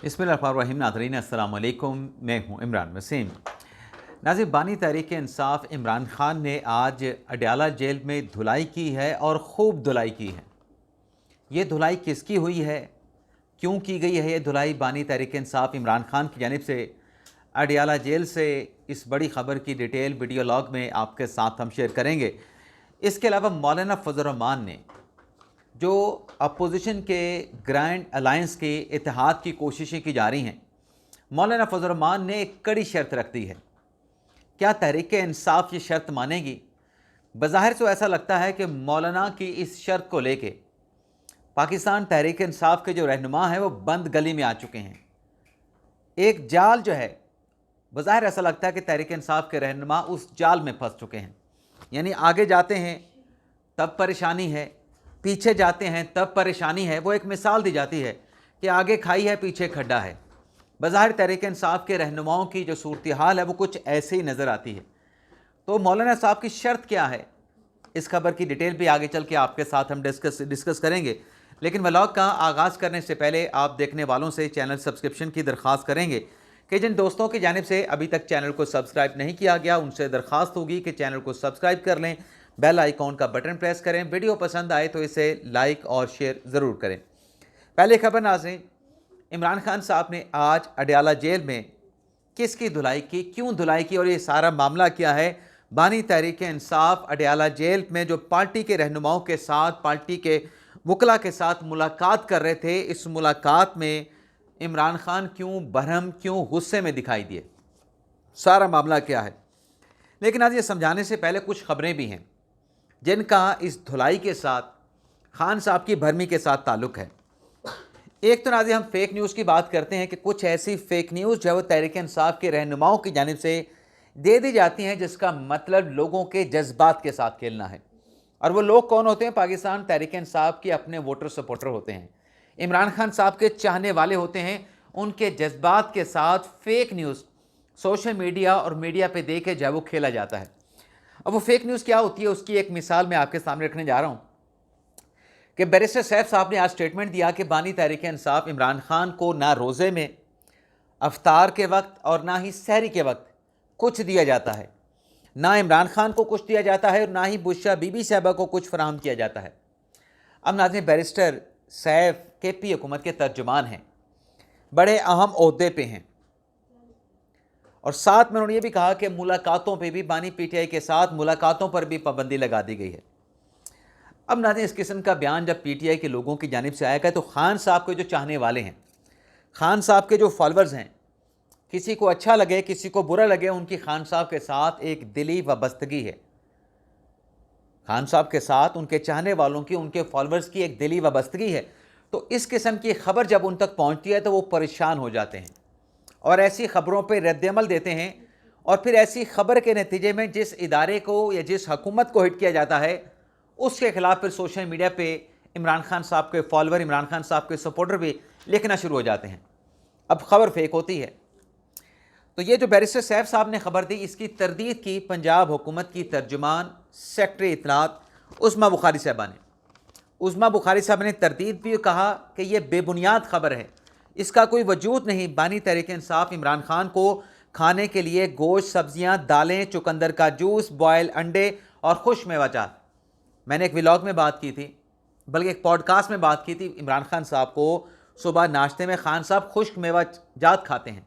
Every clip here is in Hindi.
बिस्मिल्लाहिर्रहमानिर्रहीम। नाज़रीन अस्सलाम वालेकुम, मैं हूँ इमरान वसीम। नाज़रीन, बानी तहरीक इंसाफ इमरान खान ने आज अडयाला जेल में धुलाई की है और ख़ूब धुलाई की है। ये धुलाई किसकी हुई है, क्यों की गई है ये धुलाई? बानी तहरीक इंसाफ इमरान खान की जानिब से अडयाला जेल से इस बड़ी ख़बर की डिटेल वीडियो लॉग में आपके साथ हम शेयर करेंगे। इसके अलावा मौलाना फजल रहमान ने जो अपोजिशन के ग्रैंड अलायंस के इत्तेहाद की कोशिशें की जा रही हैं, मौलाना फजल रहमान ने एक कड़ी शर्त रख दी है। क्या तहरीक इंसाफ ये शर्त मानेगी? बज़ाहिर तो ऐसा लगता है कि मौलाना की इस शर्त को लेके पाकिस्तान तहरीक इंसाफ के जो रहनुमा हैं वो बंद गली में आ चुके हैं। एक जाल जो है, बज़ाहिर ऐसा लगता है कि तहरीक इंसाफ के रहनुमा उस जाल में फंस चुके हैं। यानी आगे जाते हैं तब परेशानी है, पीछे जाते हैं तब परेशानी है। वो एक मिसाल दी जाती है कि आगे खाई है पीछे खड्डा है। बज़ाहिर तहरीक इंसाफ के रहनुमाओं की जो सूरत हाल है वो कुछ ऐसे ही नज़र आती है। तो मौलाना साहब की शर्त क्या है, इस खबर की डिटेल भी आगे चल के आपके साथ हम डिस्कस करेंगे। लेकिन व्लॉग का आगाज़ करने से पहले आप देखने वालों से चैनल सब्सक्रिप्शन की दरख्वास्त करेंगे कि जिन दोस्तों की जानिब से अभी तक चैनल को सब्सक्राइब नहीं किया गया उनसे दरख्वास्त होगी कि चैनल को सब्सक्राइब कर लें, बेल आइकॉन का बटन प्रेस करें। वीडियो पसंद आए तो इसे लाइक और शेयर ज़रूर करें। पहले खबर नाज़रीन, इमरान खान साहब ने आज अडयाला जेल में किसकी धुलाई की, क्यों धुलाई की और ये सारा मामला क्या है? बानी तहरीक इंसाफ अडयाला जेल में जो पार्टी के रहनुमाओं के साथ, पार्टी के वकला के साथ मुलाकात कर रहे थे, इस मुलाकात में इमरान खान क्यों बरहम, क्यों गुस्से में दिखाई दिए, सारा मामला क्या है? लेकिन आज ये समझाने से पहले कुछ खबरें भी हैं जिनका इस धुलाई के साथ, खान साहब की भरमी के साथ ताल्लुक़ है। एक तो नाज़रीन हम फेक न्यूज़ की बात करते हैं कि कुछ ऐसी फेक न्यूज़ जो है वो तहरीक इंसाफ के रहनुमाओं की जानिब से दे दी जाती हैं जिसका मतलब लोगों के जज्बात के साथ खेलना है। और वो लोग कौन होते हैं? पाकिस्तान तहरीक इंसाफ के अपने वोटर सपोर्टर होते हैं, इमरान खान साहब के चाहने वाले होते हैं। उनके जज्बात के साथ फेक न्यूज़ सोशल मीडिया और मीडिया पे दे के जो है वो खेला जाता है। अब वो फेक न्यूज़ क्या होती है उसकी एक मिसाल मैं आपके सामने रखने जा रहा हूँ कि बैरिस्टर सैफ साहब ने आज स्टेटमेंट दिया कि बानी तहरीक इंसाफ इमरान खान को ना रोज़े में, अफ्तार के वक्त और ना ही सहरी के वक्त कुछ दिया जाता है, ना इमरान खान को कुछ दिया जाता है और ना ही बुशरा बीबी साहबा को कुछ फराहम किया जाता है। अब नाज़रीन, बैरिस्टर सैफ KP हुकूमत के तर्जुमान हैं, बड़े अहम ओहदे पे हैं और साथ में उन्होंने ये भी कहा कि मुलाकातों पे भी, बानी PTI के साथ मुलाकातों पर भी पाबंदी लगा दी गई है। अब नाज़रीन, इस किस्म का बयान जब PTI के लोगों की जानिब से आएगा तो खान साहब के जो चाहने वाले हैं, खान साहब के जो फॉलोअर्स हैं, किसी को अच्छा लगे किसी को बुरा लगे, उनकी खान साहब के साथ एक दिली वाबस्तगी है। खान साहब के साथ उनके चाहने वालों की, उनके फॉलोअर्स की एक दिली वाबस्तगी है। तो इस किस्म की खबर जब उन तक पहुंचती है तो वो परेशान हो जाते हैं और ऐसी खबरों पर रद्द-ए-अमल देते हैं। और फिर ऐसी खबर के नतीजे में जिस इदारे को या जिस हुकूमत को हिट किया जाता है उसके खिलाफ फिर सोशल मीडिया पे इमरान खान साहब के फॉलोअर, इमरान खान साहब के सपोर्टर भी लिखना शुरू हो जाते हैं। अब खबर फेक होती है। तो ये जो बैरिस्टर सैफ साहब ने खबर दी, इसकी तरदीद की पंजाब हुकूमत की तर्जुमान सेक्रेटरी इत्तलात उस्मा बुखारी साहबा ने। उस्मा बुखारी साहब ने तरदीद भी कहा कि यह बेबुनियाद खबर है, इसका कोई वजूद नहीं। बानी तहरीक इंसाफ इमरान खान को खाने के लिए गोश्त, सब्जियां, दालें, चुकंदर का जूस, बॉयल अंडे और खुश मेवाजात, मैंने एक व्लॉग में बात की थी, बल्कि एक पॉडकास्ट में बात की थी, इमरान खान साहब को सुबह नाश्ते में खान साहब खुश्क मेवाजात खाते हैं।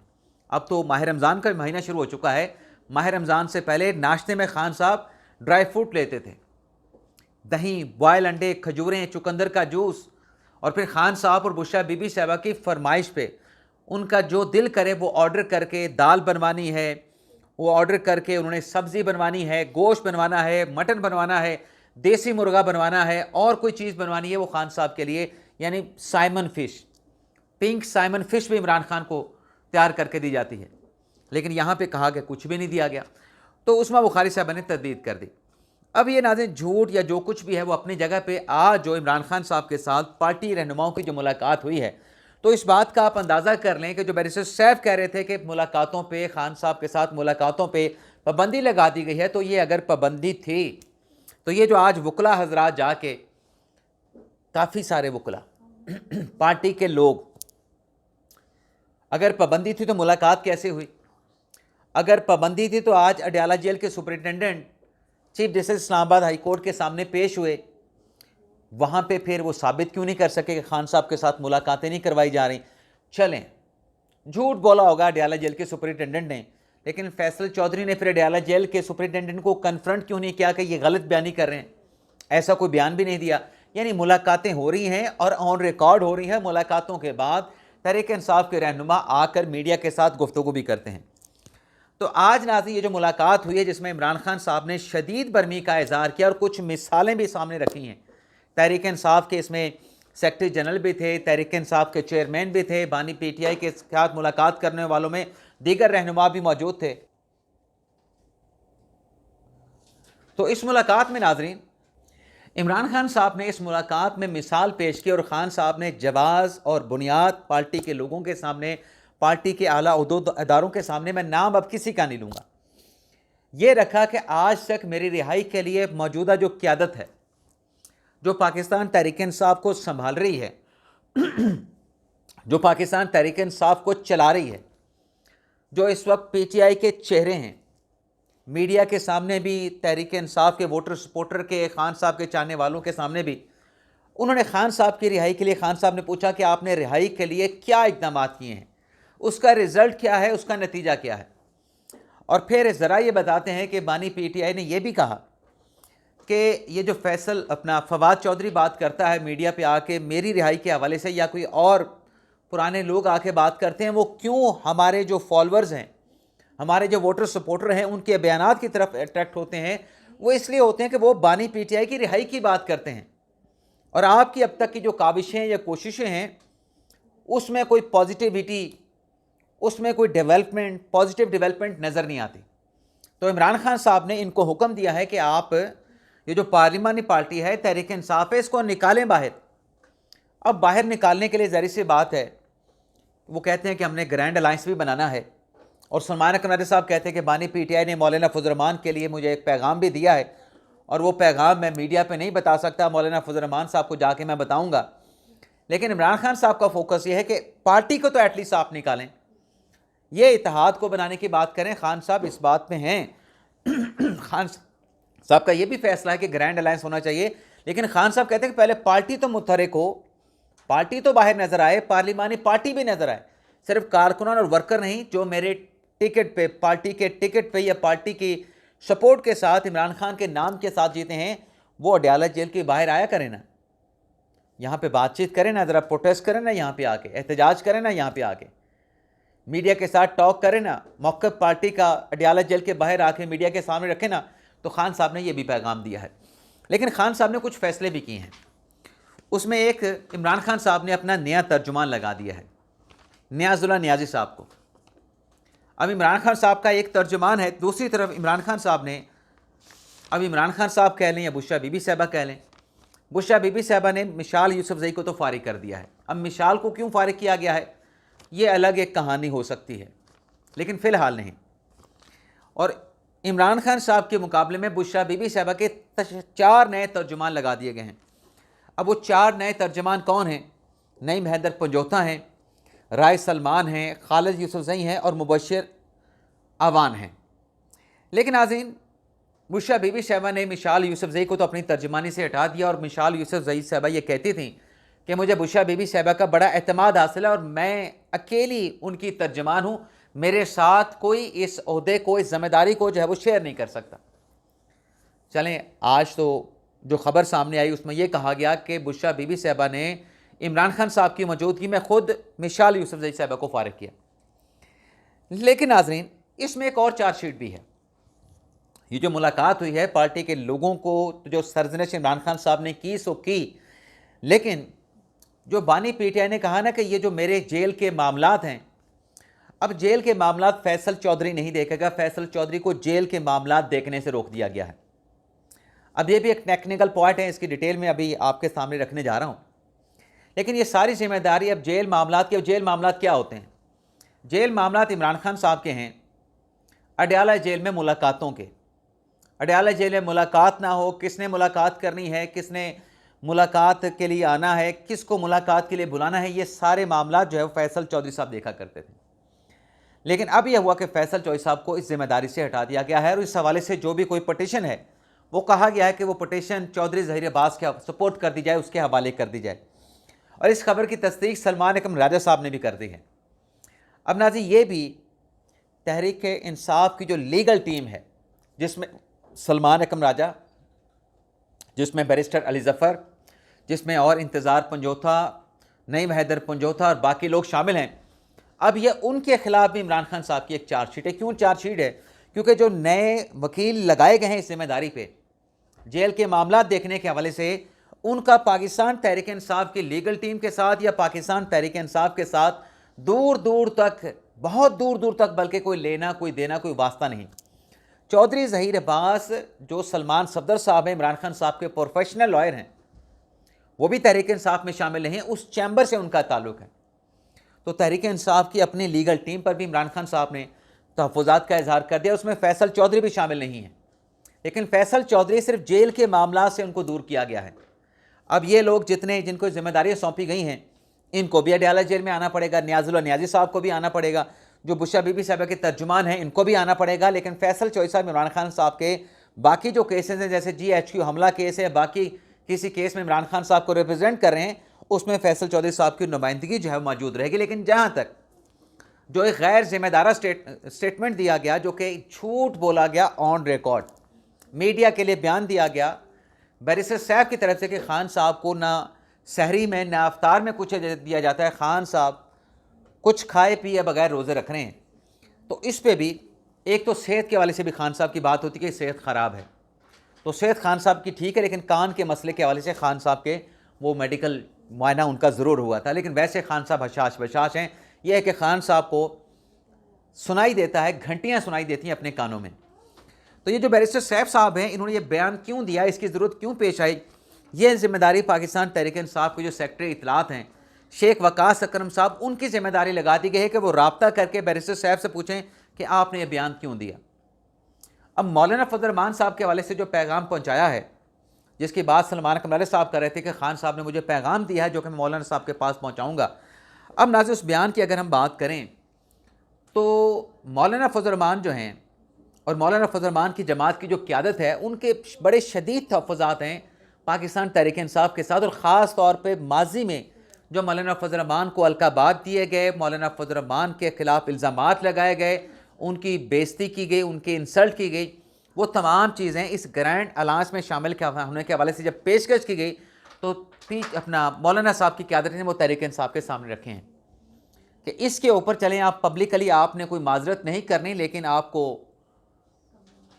अब तो माह रमज़ान का महीना शुरू हो चुका है। माह रमज़ान से पहले नाश्ते में खान साहब ड्राई फ्रूट लेते थे, दही, बॉयल अंडे, खजूरें, चुकंदर का जूस। और फिर खान साहब और बुशरा बीबी साहबा की फरमाइश पे उनका जो दिल करे वो ऑर्डर करके, दाल बनवानी है वो ऑर्डर करके, उन्होंने सब्ज़ी बनवानी है, गोश्त बनवाना है, मटन बनवाना है, देसी मुर्गा बनवाना है और कोई चीज़ बनवानी है वो खान साहब के लिए, यानी Simon fish, pink Simon fish भी इमरान खान को तैयार करके दी जाती है। लेकिन यहाँ पे कहा कि कुछ भी नहीं दिया गया। तो उस्मा बुखारी साहब ने तरदीद कर दी। अब ये नाज़रीन झूठ या जो कुछ भी है वो अपनी जगह पे। आज जो इमरान खान साहब के साथ पार्टी रहनुमाओं की जो मुलाकात हुई है, तो इस बात का आप अंदाज़ा कर लें कि जो बैरिस्टर सैफ कह रहे थे कि मुलाकातों पे, खान साहब के साथ मुलाकातों पे पाबंदी लगा दी गई है, तो ये अगर पाबंदी थी तो ये जो आज वकला हजरात जाके, काफ़ी सारे वकला पार्टी के लोग अगर पाबंदी थी तो मुलाकात कैसे हुई? अगर पाबंदी थी तो आज अडयाला जेल के superintendent chief justice Islamabad high court के सामने पेश हुए, वहाँ पे फिर वो साबित क्यों नहीं कर सके कि खान साहब के साथ मुलाकातें नहीं करवाई जा रही? चलें, झूठ बोला होगा अडयाला जेल के सुपरिटेंडेंट ने, लेकिन फैसल चौधरी ने फिर अडयाला जेल के सुपरिटेंडेंट को कन्फ्रंट क्यों नहीं किया कि ये गलत बयानी कर रहे हैं? ऐसा कोई बयान भी नहीं दिया। यानी मुलाकातें हो रही हैं और ऑन रिकॉर्ड हो रही हैं। मुलाकातों के बाद तहरीक इंसाफ के रहनुमा आकर मीडिया के साथ गुफ्तगू भी करते हैं। तो आज नाज़रीन, ये जो मुलाकात हुई है जिसमें इमरान खान साहब ने शदीद बरमी का इज़हार किया और कुछ मिसालें भी सामने रखी हैं। तहरीक इंसाफ के इसमें सेक्रेटरी जनरल भी थे, तहरीक इंसाफ के चेयरमैन भी थे, बानी पीटीआई के साथ मुलाकात करने वालों में दीगर रहनुमा भी मौजूद थे। तो इस मुलाकात में नाज़रीन, इमरान खान साहब ने इस मुलाकात में मिसाल पेश की और ख़ान साहब ने जवाज़ और बुनियाद पार्टी के लोगों के सामने, पार्टी के आला अदारों के सामने, मैं नाम अब किसी का नहीं लूँगा, ये रखा कि आज तक मेरी रिहाई के लिए मौजूदा जो क़यादत है, जो पाकिस्तान तहरीक इंसाफ को संभाल रही है, जो पाकिस्तान तहरीक इंसाफ को चला रही है, जो इस वक्त पीटीआई के चेहरे हैं, मीडिया के सामने भी, तहरीक इंसाफ के वोटर सपोर्टर के, खान साहब के चाहने वालों के सामने भी, उन्होंने खान साहब की रिहाई के लिए, खान साहब ने पूछा कि आपने रिहाई के लिए क्या इक़दाम किए हैं, उसका रिज़ल्ट क्या है, उसका नतीजा क्या है। और फिर ज़रा ये बताते हैं कि बानी पीटीआई ने यह भी कहा कि ये जो फैसल अपना फवाद चौधरी बात करता है मीडिया पे आके मेरी रिहाई के हवाले से, या कोई और पुराने लोग आके बात करते हैं, वो क्यों हमारे जो फॉलोअर्स हैं, हमारे जो वोटर सपोर्टर हैं, उनके बयानात की तरफ अट्रैक्ट होते हैं? वो इसलिए होते हैं कि वो बानी पीटीआई की रिहाई की बात करते हैं और आपकी अब तक की जो काविशें या कोशिशें हैं उसमें कोई पॉजिटिविटी, उसमें कोई डेवलपमेंट, पॉजिटिव डेवलपमेंट नज़र नहीं आती। तो इमरान खान साहब ने इनको हुक्म दिया है कि आप ये जो पार्लिमानी पार्टी है तहरीक इंसाफ है, इसको निकालें बाहर। अब बाहर निकालने के लिए ज़ाहिर सी बात है, वो कहते हैं कि हमने ग्रैंड अलायंस भी बनाना है, और सलमान कनारी साहब कहते हैं कि बानी पीटीआई ने मौलाना फजल के लिए मुझे एक पैगाम भी दिया है और वो पैगाम मैं मीडिया पे नहीं बता सकता, मौलाना फजल साहब को जाके मैं बताऊंगा। लेकिन इमरान खान साहब का फोकस ये है कि पार्टी को तो एटलीस्ट आप निकालें, ये इत्तेहाद को बनाने की बात करें। खान साहब इस बात पे हैं। खान साहब का ये भी फैसला है कि ग्रैंड अलायंस होना चाहिए, लेकिन खान साहब कहते हैं कि पहले पार्टी तो मुतहरिक हो, पार्टी तो बाहर नज़र आए, पार्लिमानी पार्टी भी नज़र आए, सिर्फ कारकुनान और वर्कर नहीं जो मेरे टिकट पे, पार्टी के टिकट पे या पार्टी की सपोर्ट के साथ इमरान खान के नाम के साथ जीते हैं, वो अडयाला जेल के बाहर आया करें ना, यहाँ पे बातचीत करें ना, ज़रा प्रोटेस्ट करें ना, यहाँ पे आके एहतजाज करें ना, यहाँ पे आके मीडिया के साथ टॉक करें ना, मौक़िफ़ पार्टी का अडयाला जेल के बाहर आके मीडिया के सामने रखें ना। तो खान साहब ने यह भी पैगाम दिया है। लेकिन खान साहब ने कुछ फ़ैसले भी किए हैं, उसमें एक इमरान खान साहब ने अपना नया तर्जुमान लगा दिया है, नियाज़ुल्लाह नियाज़ी साहब को। अब इमरान खान साहब का एक तर्जुमान है, दूसरी तरफ इमरान खान साहब ने, अब इमरान खान साहब कह लें या बुशरा बीबी साहबा कह लें, बुशरा बीबी साहबा ने मिशाल यूसुफजई को तो फारिग कर दिया है। अब मिशाल को क्यों फारिग किया गया है, ये अलग एक कहानी हो सकती है, लेकिन फ़िलहाल नहीं। और इमरान खान साहब के मुकाबले में बुशरा बीबी साहबा के 4 नए तर्जुमान लगा दिए गए हैं। अब वो 4 नए तर्जुमान कौन हैं? नईम हैदर पंजोता हैं, राय सलमान हैं, खालिद यूसुफजई हैं और मुबशर आवान हैं। लेकिन नाज़रीन, बुशरा बीबी साहबा ने मिशाल यूसुफजई को तो अपनी तर्जुमानी से हटा दिया और मिशाल यूसुफजई साहबा ये कहती थी कि मुझे बुशरा बीबी साहबा का बड़ा एतमाद हासिल है और मैं अकेली उनकी तर्जुमान हूँ, मेरे साथ कोई इस ओहदे को, इस ज़िम्मेदारी को जो है वो शेयर नहीं कर सकता। चलें, आज तो जो ख़बर सामने आई उसमें यह कहा गया कि बुशरा बीबी साहबा ने इमरान खान साहब की मौजूदगी में ख़ुद मिशाल यूसुफजई साहबा को फारिग किया। लेकिन नाज़रीन, इसमें एक और चार्जशीट भी है। ये जो मुलाकात हुई है पार्टी के लोगों को, जो सरजनश इमरान खान साहब ने की सो की, लेकिन जो बानी पीटीआई ने कहा ना कि ये जो मेरे जेल के मामलात हैं, अब जेल के मामलात फैसल चौधरी नहीं देखेगा, फैसल चौधरी को जेल के मामलात देखने से रोक दिया गया है। अब ये भी एक टेक्निकल पॉइंट है, इसकी डिटेल में अभी आपके सामने रखने जा रहा हूँ। लेकिन ये सारी जिम्मेदारी अब जेल मामलात की। अब जेल मामलात क्या होते हैं? जेल मामलात इमरान खान साहब के हैं अडयाला जेल में मुलाकातों के। अडयाला जेल में मुलाकात ना हो, किसने मुलाकात करनी है, किसने मुलाकात के लिए आना है, किसको मुलाकात के लिए बुलाना है, ये सारे मामला जो है वो फैसल चौधरी साहब देखा करते थे। लेकिन अब यह हुआ कि फैसल चौधरी साहब को इस जिम्मेदारी से हटा दिया गया है और इस हवाले से जो भी कोई पटिशन है वो कहा गया है कि वो पटिशन चौधरी ज़हीर अब्बास के सपोर्ट कर दी जाए, उसके हवाले कर दी जाए। और इस खबर की तस्दीक सलमान अकरम राजा साहब ने भी कर दी है। अब नाज़रीन, ये भी तहरीक इंसाफ की जो लीगल टीम है, जिसमें सलमान अकरम राजा, जिसमें बैरिस्टर अली ज़फ़र, जिसमें और इंतज़ार पंजोथा, नईम हैदर पंजोथा और बाकी लोग शामिल हैं, अब यह उनके खिलाफ भी इमरान खान साहब की एक चार्जशीट है। क्यों चार्जशीट है? क्योंकि जो नए वकील लगाए गए हैं इस जिम्मेदारी पे, जेल के मामला देखने के हवाले से, उनका पाकिस्तान तहरीक इंसाफ की लीगल टीम के साथ या पाकिस्तान तहरीक इंसाफ के साथ दूर दूर तक, बहुत दूर दूर तक बल्कि कोई लेना कोई देना कोई वास्ता नहीं। चौधरी ज़हीर अब्बास जो सलमान सफदर साहब हैं, इमरान खान साहब के प्रोफेशनल लॉयर हैं, वो भी तहरीक इंसाफ में शामिल नहीं है, उस चैम्बर से उनका ताल्लुक है। तो तहरीक इंसाफ की अपनी लीगल टीम पर भी इमरान खान साहब ने तहफ़्फ़ुज़ात का इजहार कर दिया। उसमें फैसल चौधरी भी शामिल नहीं है, लेकिन फैसल चौधरी सिर्फ जेल के मामला से उनको दूर किया गया है। अब ये लोग जितने जिनको जिम्मेदारियाँ सौंपी गई हैं, इनको भी अडयाला जेल में आना पड़ेगा। नियाज़ुल्लाह नियाज़ी साहब को भी आना पड़ेगा, जो बुशरा बीबी साहब के तर्जुमान हैं, इनको भी आना पड़ेगा। लेकिन फैसल चौधरी साहब इमरान खान साहब के बाकी जो केसेस हैं, जैसे GHQ हमला केस है, बाकी किसी केस में इमरान खान साहब को रिप्रेजेंट कर रहे हैं, उसमें फैसल चौधरी साहब की नुमाइंदगी जो है मौजूद रहेगी। लेकिन जहाँ तक जो एक गैर जिम्मेदारा स्टेटमेंट दिया गया, जो कि झूठ बोला गया ऑन रिकॉर्ड, मीडिया के लिए बयान दिया गया बैरिस्टर साहब की तरफ से कि खान साहब को ना सहरी में ना अफ्तार में कुछ दिया जाता है, खान साहब कुछ खाए पिए बगैर रोज़े रख रहे हैं। तो इस पे भी एक तो सेहत के हवाले से भी खान साहब की बात होती है कि सेहत ख़राब है, तो सेहत खान साहब की ठीक है, लेकिन कान के मसले के हवाले से खान साहब के वो मेडिकल मुआयना उनका ज़रूर हुआ था। लेकिन वैसे खान साहब हशाश बशाश हैं। यह है कि खान साहब को सुनाई देता है, घंटियाँ सुनाई देती हैं अपने कानों में। तो ये जो बैरिस्टर सैफ साहब हैं, इन्होंने ये बयान क्यों दिया, इसकी ज़रूरत क्यों पेश आई, ये जिम्मेदारी पाकिस्तान तहरीक इंसाफ के जो सेक्रेटरी इतलात हैं शेख वकास अकरम साहब, उनकी जिम्मेदारी लगा दी गई है कि वो रब्ता करके बैरिस्टर साहब से पूछें कि आपने ये बयान क्यों दिया। अब मौलाना फजल रहमान साहब के हवाले से जो पैगाम पहुँचाया है, जिसकी बात सलमान अकरम साहब कर रहे थे कि खान साहब ने मुझे पैगाम दिया है जो कि मैं मौलाना साहब के पास पहुँचाऊँगा। अब नाज़रीन, उस बयान की अगर हम बात करें तो मौलाना फजल रहमान जो हैं और मौलाना फजल रहमान की जमात की जो क़यादत है, उनके बड़े शदीद तहफ़्फ़ुज़ात हैं पाकिस्तान तहरीक इंसाफ के साथ। और ख़ास तौर पे माजी में जो मौलाना फजल रहमान को अलकाबात दिए गए, मौलाना फजल रहमान के ख़िलाफ़ इल्ज़ामात लगाए गए, उनकी बेइज्जती की गई, उनकी इंसल्ट की गई, वो तमाम चीज़ें इस ग्रैंड अलायंस में शामिल होने के हवाले से जब पेशकश की गई तो अपना मौलाना साहब की क़यादत ने वो तहरीक इंसाफ के सामने रखे हैं कि इसके ऊपर चलें, आप पब्लिकली आपने कोई माजरत नहीं करनी, लेकिन आपको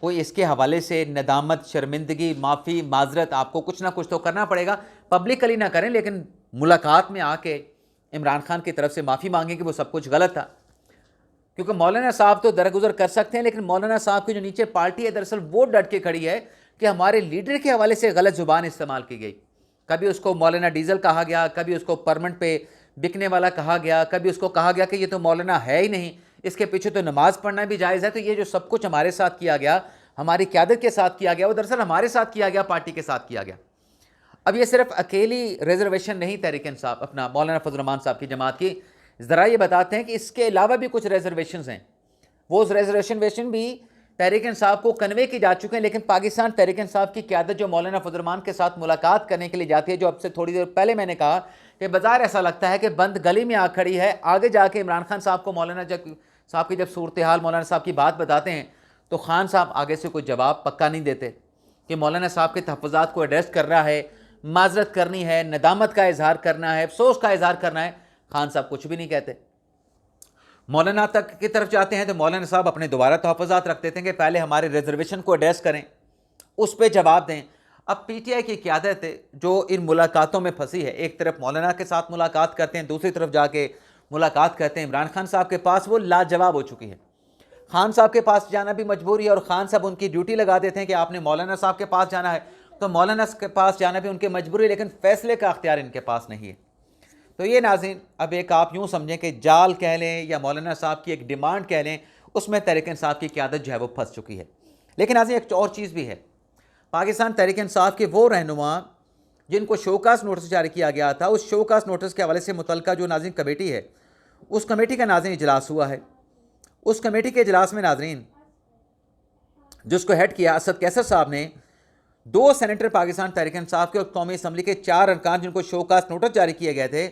कोई इसके हवाले से नदामत, शर्मिंदगी, माफ़ी, माजरत आपको कुछ ना कुछ तो करना पड़ेगा। पब्लिकली ना करें, लेकिन मुलाकात में आके इमरान खान की तरफ से माफ़ी मांगें कि वो सब कुछ गलत था। क्योंकि मौलाना साहब तो दरगुजर कर सकते हैं, लेकिन मौलाना साहब की जो नीचे पार्टी है, दरअसल वो डट के खड़ी है कि हमारे लीडर के हवाले से गलत ज़ुबान इस्तेमाल की गई। कभी उसको मौलाना डीजल कहा गया, कभी उसको परमानेंट पे बिकने वाला कहा गया, कभी उसको कहा गया कि ये तो मौलाना है ही नहीं, इसके पीछे तो नमाज़ पढ़ना भी जायज़ है। तो ये जो सब कुछ हमारे साथ किया गया, हमारी क़यादत के साथ किया गया, वो दरअसल हमारे साथ किया गया, पार्टी के साथ किया गया। अब ये सिर्फ अकेली रिजर्वेशन नहीं तहरीक इंसाफ अपना मौलाना फजल रहमान साहब की जमात की, ज़रा ये बताते हैं कि इसके अलावा भी कुछ रिजर्वेशंस हैं। वो रिजर्वेशन भी तहरीक इंसाफ को कन्वे की जा चुके हैं, लेकिन पाकिस्तान तहरीक इंसाफ की क़यादत जो मौलाना फजल रहमान के साथ मुलाकात करने के लिए जाती है, जो अब से थोड़ी देर पहले मैंने कहा कि बाज़ार ऐसा लगता है कि बंद गली में आ खड़ी है। आगे जाके इमरान खान साहब को मौलाना साहब की जब सूरत हाल मौलाना साहब की बात बताते हैं तो खान साहब आगे से कोई जवाब पक्का नहीं देते कि मौलाना साहब के तहफ़्फ़ुज़ात को एड्रेस कर रहा है, माजरत करनी है, नदामत का इजहार करना है, अफसोस का इजहार करना है। खान साहब कुछ भी नहीं कहते। मौलाना तक की तरफ जाते हैं तो मौलाना साहब अपने दोबारा तहफ़्फ़ुज़ात रख देते हैं कि पहले हमारे रिजर्वेशन को एड्रेस करें, उस पर जवाब दें। अब PTI की क़यादत जो इन मुलाकातों में फंसी है, एक तरफ मौलाना के साथ मुलाकात करते हैं, दूसरी तरफ जाके मुलाकात करते हैं इमरान खान साहब के पास, वो लाजवाब हो चुकी है। खान साहब के पास जाना भी मजबूरी है और खान साहब उनकी ड्यूटी लगा देते हैं कि आपने मौलाना साहब के पास जाना है, तो मौलाना के पास जाना भी उनकी मजबूरी, लेकिन फ़ैसले का अख्तियार इनके पास नहीं है। तो ये नाज़रीन, अब एक आप यूँ समझें कि जाल कह लें या मौलाना साहब की एक डिमांड कह लें, उसमें तहरीक इंसाफ की क़यादत जो है वो फंस चुकी है। लेकिन नाज़रीन, एक और चीज़ भी है, पाकिस्तान तहरीक इंसाफ के वो रहनुमा जिनको शोकास नोटिस जारी किया गया था, उस शोकास नोटिस के हवाले से मुतल्लिका जो नाज़रीन कमेटी है, उस कमेटी का नाज़रीन इजलास हुआ है। उस कमेटी के इजलास में नाजरीन जिसको हेड किया असद कैसर साहब ने, 2 सेनेटर पाकिस्तान तहरीक इंसाफ के और कौमी असम्बली के 4 अरकान जिनको शोकास नोटिस जारी किए गए थे,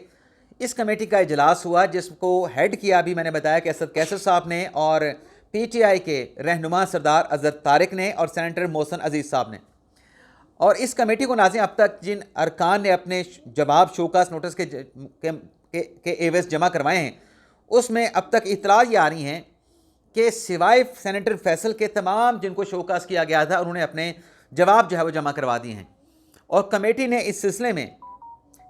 इस कमेटी का इजलास हुआ जिसको हेड किया अभी मैंने बताया कि असद कैसर साहब ने और PTI के रहनुमा सरदार अजहर तारिक ने और सेनेटर मोहसिन अजीज़ साहब ने। और इस कमेटी को नाज़रीन अब तक जिन अरकान ने अपने जवाब शोकास नोटिस के एवज जमा करवाए हैं, उसमें अब तक इतला ये आ रही हैं कि सिवाय सेनेटर फैसल के तमाम जिनको शोकास किया गया था उन्होंने अपने जवाब जो है वो जमा करवा दिए हैं। और कमेटी ने इस सिलसिले में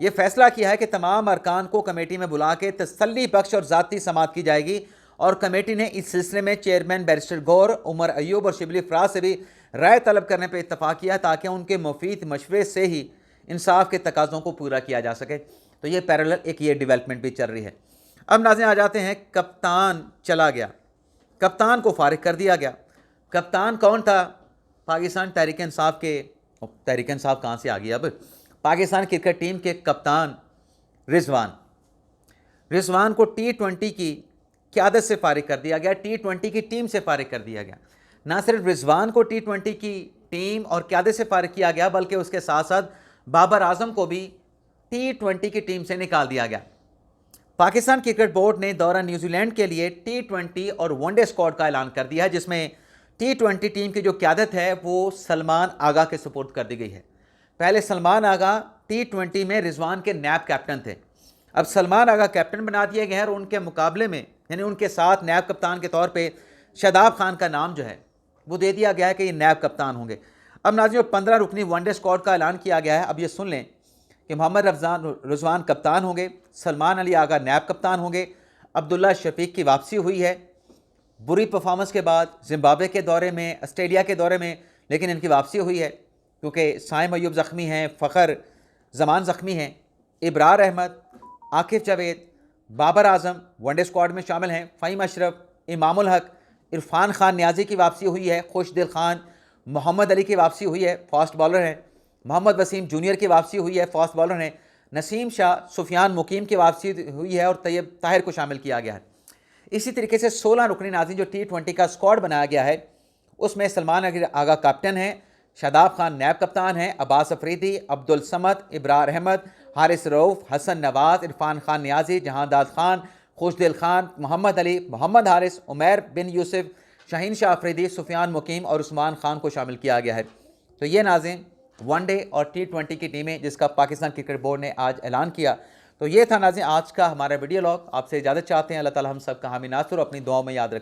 यह फैसला किया है कि तमाम अरकान को कमेटी में बुला के तसल्ली बख्श और ज़ाती समाअत की जाएगी। और कमेटी ने इस सिलसिले में चेयरमैन बैरिस्टर गौर, उमर अयूब और शिबली फराज से भी राय तलब करने पर इत्तफाक किया ताकि उनके मुफीद मशवरे से ही इंसाफ के तकाज़ों को पूरा किया जा सके। तो ये पैरेलल एक ये डेवलपमेंट भी चल रही है। अब नाज़रीन आ जाते हैं, कप्तान चला गया, कप्तान को फारिग कर दिया गया। कप्तान कौन था? पाकिस्तान तहरीक इंसाफ के, तहरीक इंसाफ कहाँ से आ गई अब, पाकिस्तान क्रिकेट टीम के कप्तान रिजवान को T20 की क़यादत से फारिग कर दिया गया, T20 की टीम से फारिग कर दिया गया। ना सिर्फ रिजवान को T20 की टीम और क़यादत से फारिग किया गया बल्कि उसके साथ साथ बाबर आजम को भी T20 की टीम से निकाल दिया गया। पाकिस्तान क्रिकेट बोर्ड ने दौरा न्यूजीलैंड के लिए T20 और वनडे स्क्वाड का ऐलान कर दिया है, जिसमें T20 टीम की जो क़यादत है वो सलमान आगा के सुपुर्द कर दी गई है। पहले सलमान आगा T20 में रिजवान के नैब कैप्टन थे, अब सलमान आगा कैप्टन बना दिए गए हैं और उनके मुकाबले में यानी उनके साथ नैब कप्तान के तौर पे शादाब खान का नाम जो है वो दे दिया गया है कि ये नैब कप्तान होंगे। अब नाज़रीन 15 रुकनी वनडे स्क्वाड का ऐलान किया गया है। अब ये सुन लें कि मोहम्मद रिजवान कप्तान होंगे, सलमान अली आगा नैब कप्तान होंगे, अब्दुल्ला शफीक की वापसी हुई है बुरी परफॉर्मेंस के बाद जिम्बाब्वे के दौरे में, ऑस्ट्रेलिया के दौरे में, लेकिन इनकी वापसी हुई है क्योंकि साइम अयूब ज़ख्मी हैं, फ़खर जमान ज़ख्मी हैं, इब्रार अहमद, आकिफ जावेद, बाबर आजम वनडे स्क्वाड में शामिल हैं, फ़हीम अशरफ, इमामुल हक, इरफान खान न्याजी की वापसी हुई है, खुशदिल खान, मोहम्मद अली की वापसी हुई है, फास्ट बॉलर हैं, मोहम्मद वसीम जूनियर की वापसी हुई है, फास्ट बॉलर हैं, नसीम शाह, सुफियान मुकीम की वापसी हुई है और तैयब ताहिर को शामिल किया गया है। इसी तरीके से 16 रुकनी नाज़रीन जो T20 का स्क्वाड बनाया गया है उसमें सलमान आगा कैप्टन हैं, शादाब खान नैब कप्तान हैं, अब्बास अफरीदी, अब्दुल समद, इब्रार अहमद, हारिस रऊफ़, हसन नवाज, इरफान खान न्याजी, जहांदाद खान, खुशदिल खान, मोहम्मद अली, मोहम्मद हारिस, उमैर बिन यूसुफ, शाहीन शाह अफरीदी, सुफियान मुकीम और उस्मान खान को शामिल किया गया है। तो ये नाज़रीन वनडे और T20 की टीमें जिसका पाकिस्तान क्रिकेट बोर्ड ने आज ऐलान किया। तो ये था नाज़रीन आज का हमारा वीडियो लॉग। आपसे इजाज़त चाहते हैं। अल्लाह ताला हम सब का हामी नासुर अपनी दुआओं में याद रखें।